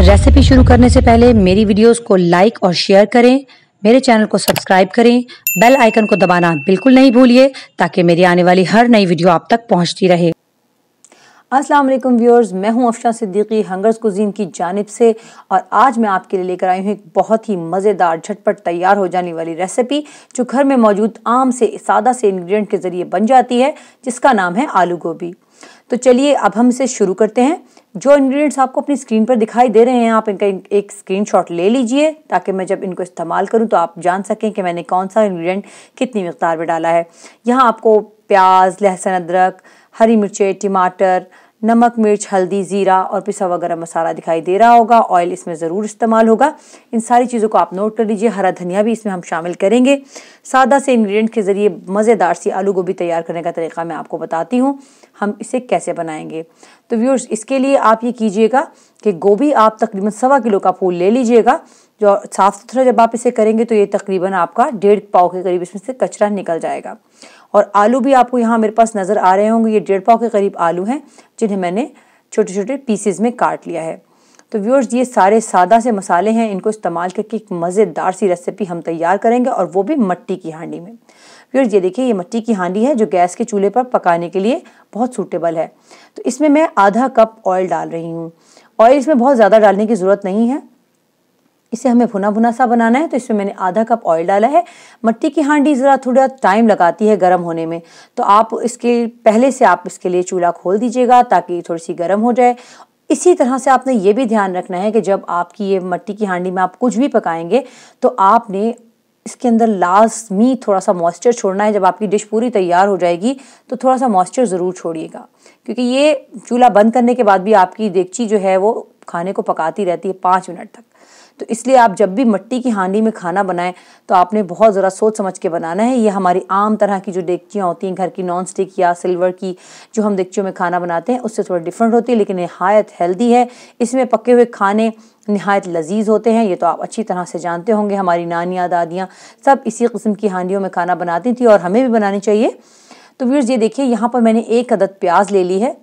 Recipe शुरू करने से पहले मेरी वीडियोस को लाइक और शेयर करें, मेरे चैनल को सब्सक्राइब करें, बेल आइकन को दबाना बिल्कुल नहीं भूलिए ताकि मेरी आने वाली हर नई वीडियो आप तक पहुंचती रहे। अस्सलाम वालेकुम व्यूअर्स, मैं हूं अफशा सिद्दीकी हंगर्स कुजीन की जानिब से और आज मैं आपके लिए लेकर आई हूं एक बहुत ही मज़ेदार झटपट तैयार हो जाने वाली रेसिपी जो घर में मौजूद आम से सादा से इंग्रेडिएंट के ज़रिए बन जाती है, जिसका नाम है आलू गोभी। तो चलिए अब हम इसे शुरू करते हैं। जो इंग्रेडिएंट्स आपको अपनी स्क्रीन पर दिखाई दे रहे हैं, आप इनका एक स्क्रीनशॉट ले लीजिए ताकि मैं जब इनको इस्तेमाल करूं तो आप जान सकें कि मैंने कौन सा इंग्रेडिएंट कितनी मिकदार में डाला है। यहाँ आपको प्याज, लहसुन, अदरक, हरी मिर्चें, टमाटर, नमक, मिर्च, हल्दी, ज़ीरा और पिसा हुआ गरम मसाला दिखाई दे रहा होगा। ऑयल इसमें ज़रूर इस्तेमाल होगा। इन सारी चीज़ों को आप नोट कर लीजिए। हरा धनिया भी इसमें हम शामिल करेंगे। सादा से इंग्रेडिएंट के ज़रिए मज़ेदार सी आलू गोभी तैयार करने का तरीका मैं आपको बताती हूँ, हम इसे कैसे बनाएंगे। तो व्यूअर्स, इसके लिए आप ये कीजिएगा कि गोभी आप तकरीबन 1.25 किलो का फूल ले लीजिएगा। जो साफ़ सुथरा जब आप इसे करेंगे तो ये तकरीबन आपका 1.5 पाव के करीब इसमें से कचरा निकल जाएगा। और आलू भी आपको यहाँ मेरे पास नज़र आ रहे होंगे, ये 1.5 पाव के करीब आलू हैं जिन्हें मैंने छोटे छोटे पीसेस में काट लिया है। तो व्यूअर्स, ये सारे सादा से मसाले हैं, इनको इस्तेमाल करके एक मज़ेदार सी रेसिपी हम तैयार करेंगे और वो भी मट्टी की हांडी में। व्यूअर्स, ये देखिए, ये मट्टी की हांडी है जो गैस के चूल्हे पर पकाने के लिए बहुत सूटेबल है। तो इसमें मैं आधा कप ऑयल डाल रही हूँ। ऑयल इसमें बहुत ज़्यादा डालने की ज़रूरत नहीं है, इसे हमें भुना भुना सा बनाना है, तो इसमें मैंने आधा कप ऑयल डाला है। मट्टी की हांडी ज़रा थोड़ा टाइम लगाती है गर्म होने में, तो आप इसके पहले से आप इसके लिए चूल्हा खोल दीजिएगा ताकि थोड़ी सी गर्म हो जाए। इसी तरह से आपने ये भी ध्यान रखना है कि जब आपकी ये मट्टी की हांडी में आप कुछ भी पकाएंगे तो आपने इसके अंदर लाजमी थोड़ा सा मॉइस्चर छोड़ना है। जब आपकी डिश पूरी तैयार हो जाएगी तो थोड़ा सा मॉइस्चर ज़रूर छोड़िएगा, क्योंकि ये चूल्हा बंद करने के बाद भी आपकी देगची जो है वो खाने को पकाती रहती है 5 मिनट तक। तो इसलिए आप जब भी मट्टी की हांडी में खाना बनाएं तो आपने बहुत ज़रा सोच समझ के बनाना है। ये हमारी आम तरह की जो देगचियाँ होती हैं घर की, नॉन स्टिक या सिल्वर की जो हम देगचियों में खाना बनाते हैं, उससे थोड़ा डिफरेंट होती है, लेकिन नहायत हेल्दी है। इसमें पके हुए खाने नहायत लजीज होते हैं, ये तो आप अच्छी तरह से जानते होंगे। हमारी नानियाँ, दादियाँ सब इसी किस्म की हांडियों में खाना बनाती थी और हमें भी बनानी चाहिए। तो व्यूअर्स, ये देखिए, यहाँ पर मैंने 1 अदद प्याज ले ली है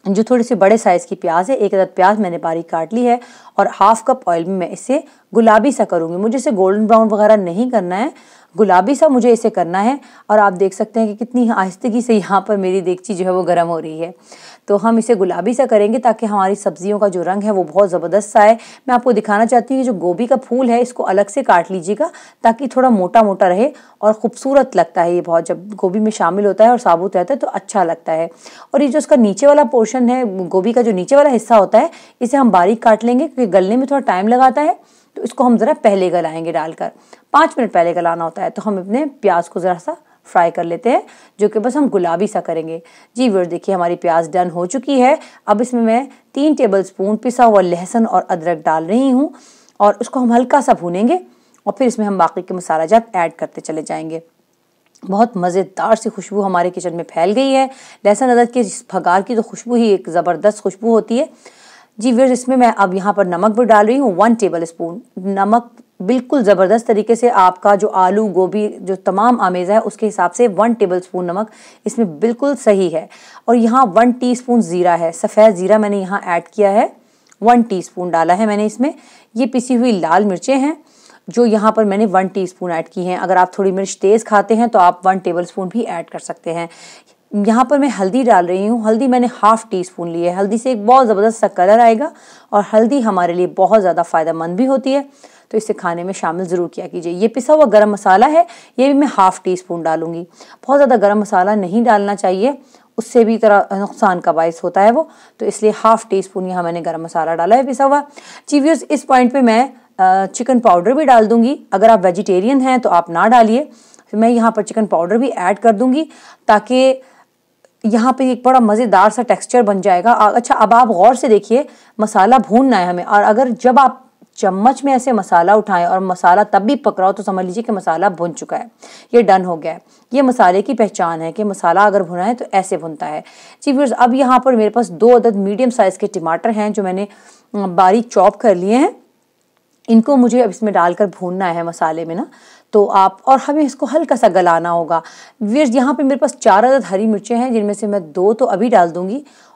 जो थोड़ी सी बड़े साइज़ की प्याज है। 1 अदद प्याज मैंने बारीक काट ली है और 1/2 कप ऑयल में मैं इसे गुलाबी सा करूँगी। मुझे इसे गोल्डन ब्राउन वगैरह नहीं करना है, गुलाबी सा मुझे इसे करना है। और आप देख सकते हैं कि कितनी आहिस्तगी से यहाँ पर मेरी देगची जो है वो गर्म हो रही है। तो हम इसे गुलाबी सा करेंगे ताकि हमारी सब्जियों का जो रंग है वो बहुत ज़बरदस्त सा है। मैं आपको दिखाना चाहती हूँ कि जो गोभी का फूल है इसको अलग से काट लीजिएगा ताकि थोड़ा मोटा मोटा रहे और ख़ूबसूरत लगता है ये बहुत, जब गोभी में शामिल होता है और साबुत रहता है तो अच्छा लगता है। और ये जो उसका नीचे वाला पोर्शन है, गोभी का जो नीचे वाला हिस्सा होता है, इसे हम बारीक काट लेंगे क्योंकि गलने में थोड़ा टाइम लगाता है। तो इसको हम ज़रा पहले गलाएंगे, डालकर 5 मिनट पहले गलाना होता है। तो हम अपने प्याज को ज़रा सा फ्राई कर लेते हैं, जो कि बस हम गुलाबी सा करेंगे। जी व्यूअर्स, देखिए हमारी प्याज डन हो चुकी है। अब इसमें मैं 3 टेबलस्पून पिसा हुआ लहसुन और अदरक डाल रही हूँ और उसको हम हल्का सा भूनेंगे और फिर इसमें हम बाकी के मसाला जात ऐड करते चले जाएंगे। बहुत मज़ेदार सी खुशबू हमारे किचन में फैल गई है। लहसुन अदरक के भगार की तो खुशबू ही एक ज़बरदस्त खुशबू होती है। जी व्यूअर्स, इसमें मैं अब यहाँ पर नमक भी डाल रही हूँ, 1 टेबलस्पून। नमक बिल्कुल ज़बरदस्त तरीके से आपका जो आलू गोभी जो तमाम आमेज़ा है उसके हिसाब से 1 टेबलस्पून नमक इसमें बिल्कुल सही है। और यहाँ 1 टीस्पून ज़ीरा है, सफ़ेद ज़ीरा मैंने यहाँ ऐड किया है, 1 टीस्पून डाला है मैंने इसमें। ये पिसी हुई लाल मिर्चें हैं जो यहाँ पर मैंने 1 टीस्पून ऐड की हैं। अगर आप थोड़ी मिर्च तेज़ खाते हैं तो आप 1 टेबलस्पून भी ऐड कर सकते हैं। यहाँ पर मैं हल्दी डाल रही हूँ, हल्दी मैंने 1/2 टीस्पून ली है। हल्दी से एक बहुत ज़बरदस्त सा कलर आएगा और हल्दी हमारे लिए बहुत ज़्यादा फ़ायदेमंद भी होती है, तो इसे खाने में शामिल ज़रूर किया कीजिए। ये पिसा हुआ गरम मसाला है, ये भी मैं 1/2 टीस्पून डालूंगी। बहुत ज़्यादा गरम मसाला नहीं डालना चाहिए, उससे भी तरह नुकसान का बायस होता है वो, तो इसलिए 1/2 टीस्पून यहाँ मैंने गरम मसाला डाला है पिसा हुआ। जी व्यूअर्स, इस पॉइंट पे मैं चिकन पाउडर भी डाल दूंगी। अगर आप वेजिटेरियन हैं तो आप ना डालिए, मैं यहाँ पर चिकन पाउडर भी ऐड कर दूंगी ताकि यहाँ पे एक बड़ा मज़ेदार सा टेक्सचर बन जाएगा। अच्छा, अब आप गौर से देखिए, मसाला भूनना है हमें, और अगर जब आप चम्मच में ऐसे मसाला उठाएं और मसाला तब भी पक रहा हो तो समझ लीजिए कि मसाला भुन चुका है, ये डन हो गया है। ये मसाले की पहचान है कि मसाला अगर भुना है तो ऐसे भुनता है। जी व्यूअर्स, अब यहाँ पर मेरे पास 2 अदद मीडियम साइज़ के टमाटर हैं जो मैंने बारीक चॉप कर लिए हैं। इनको मुझे अब इसमें डालकर भूनना है मसाले में ना, तो आप, और हमें इसको हल्का सा गलाना होगा। व्यूअर्स, यहाँ पे मेरे पास 4 अदद हरी मिर्चें हैं जिनमें से मैं 2 तो अभी डाल दूंगी